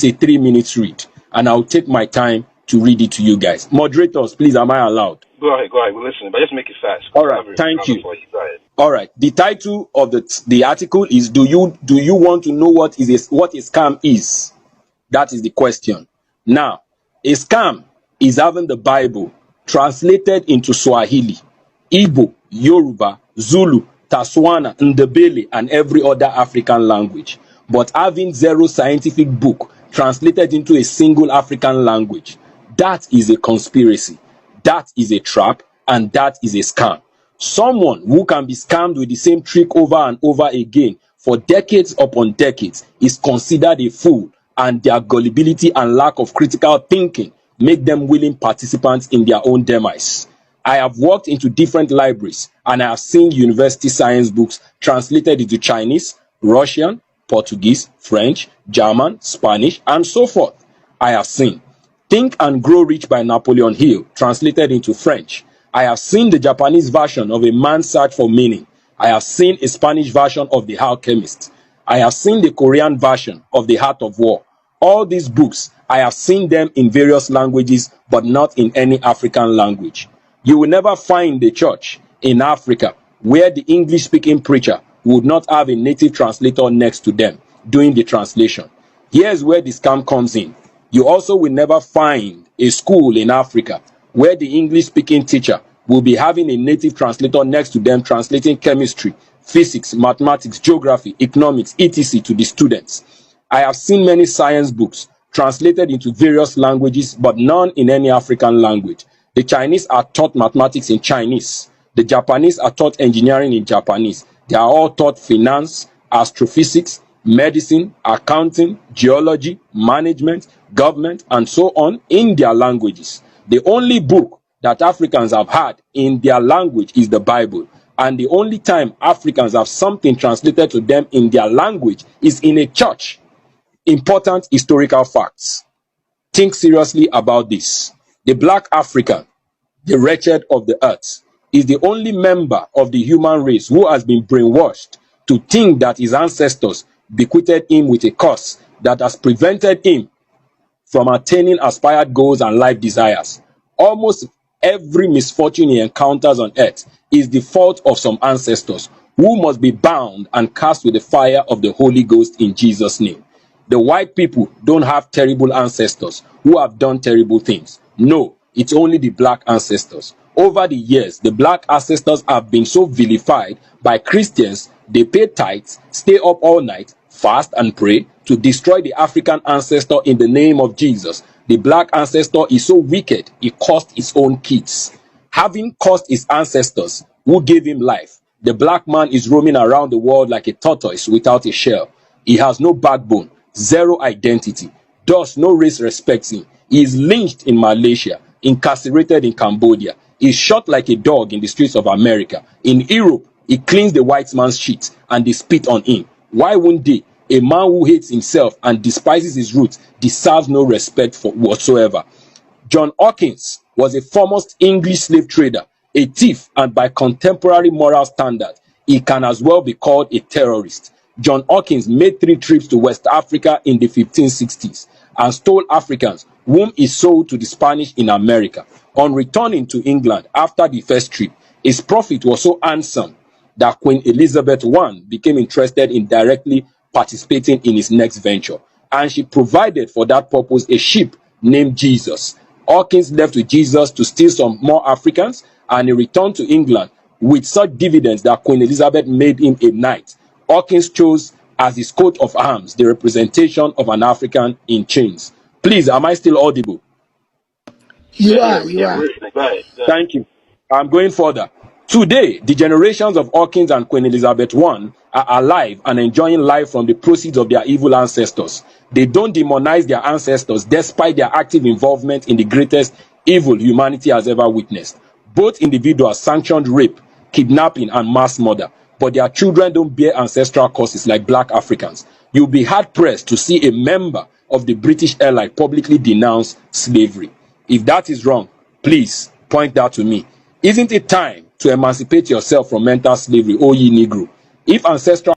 a 3-minute read, and I'll take my time to read it to you guys. Moderators, please, am I allowed? Go ahead. We're listening, but just make it fast. All right, thank you. All right, the title of the article is do you want to know what a scam is? That is the question. Now, a scam is having the Bible translated into Swahili, Igbo, Yoruba, Zulu, Taswana, Ndebele, and every other African language, but having zero scientific book translated into a single African language. That is a conspiracy. That is a trap, and that is a scam. Someone who can be scammed with the same trick over and over again for decades upon decades is considered a fool, and their gullibility and lack of critical thinking make them willing participants in their own demise. I have walked into different libraries and I have seen university science books translated into Chinese, Russian, Portuguese, French, German, Spanish, and so forth. I have seen Think and Grow Rich by Napoleon Hill translated into French. I have seen the Japanese version of A Man's Search for Meaning. I have seen a Spanish version of The Alchemist. I have seen the Korean version of The Art of War. All these books, I have seen them in various languages, but not in any African language. You will never find a church in Africa where the English-speaking preacher would not have a native translator next to them doing the translation. Here's where the scam comes in. You also will never find a school in Africa where the English-speaking teacher will be having a native translator next to them translating chemistry, physics, mathematics, geography, economics, etc. to the students. I have seen many science books translated into various languages, but none in any African language. The Chinese are taught mathematics in Chinese. The Japanese are taught engineering in Japanese. They are all taught finance, astrophysics, medicine, accounting, geology, management, government, and so on in their languages. The only book that Africans have had in their language is the Bible. And the only time Africans have something translated to them in their language is in a church. Important historical facts. Think seriously about this. The black African, the wretched of the earth, is the only member of the human race who has been brainwashed to think that his ancestors bequeathed him with a curse that has prevented him from attaining aspired goals and life desires. Almost every misfortune he encounters on earth is the fault of some ancestors who must be bound and cast with the fire of the Holy Ghost in Jesus' name. The white people don't have terrible ancestors who have done terrible things. No, it's only the black ancestors. Over the years, the black ancestors have been so vilified by Christians, they pay tithes, stay up all night, fast and pray to destroy the African ancestor in the name of Jesus. The black ancestor is so wicked, he cursed his own kids. Having cursed his ancestors who gave him life, the black man is roaming around the world like a tortoise without a shell. He has no backbone, zero identity, thus no race respects him. He is lynched in Malaysia, incarcerated in Cambodia. He is shot like a dog in the streets of America. In Europe, he cleans the white man's shit and they spit on him. Why wouldn't they? A man who hates himself and despises his roots deserves no respect for whatsoever. John Hawkins was a foremost English slave trader, a thief, and by contemporary moral standards, he can as well be called a terrorist. John Hawkins made 3 trips to West Africa in the 1560s and stole Africans whom he sold to the Spanish in America. On returning to England after the first trip, his profit was so handsome that Queen Elizabeth I became interested in directly participating in his next venture, and she provided for that purpose a ship named Jesus. Hawkins left with Jesus to steal some more Africans, and he returned to England with such dividends that Queen Elizabeth made him a knight. Hawkins chose as his coat of arms the representation of an African in chains. Please, am I still audible? You are. Thank you. I'm going further. Today, the generations of Hawkins and Queen Elizabeth I are alive and enjoying life from the proceeds of their evil ancestors. They don't demonize their ancestors despite their active involvement in the greatest evil humanity has ever witnessed. Both individuals sanctioned rape, kidnapping, and mass murder, but their children don't bear ancestral curses like black Africans. You'll be hard-pressed to see a member of the British Airline publicly denounce slavery. If that is wrong, please point that to me. Isn't it time to emancipate yourself from mental slavery, O ye Negro? If ancestral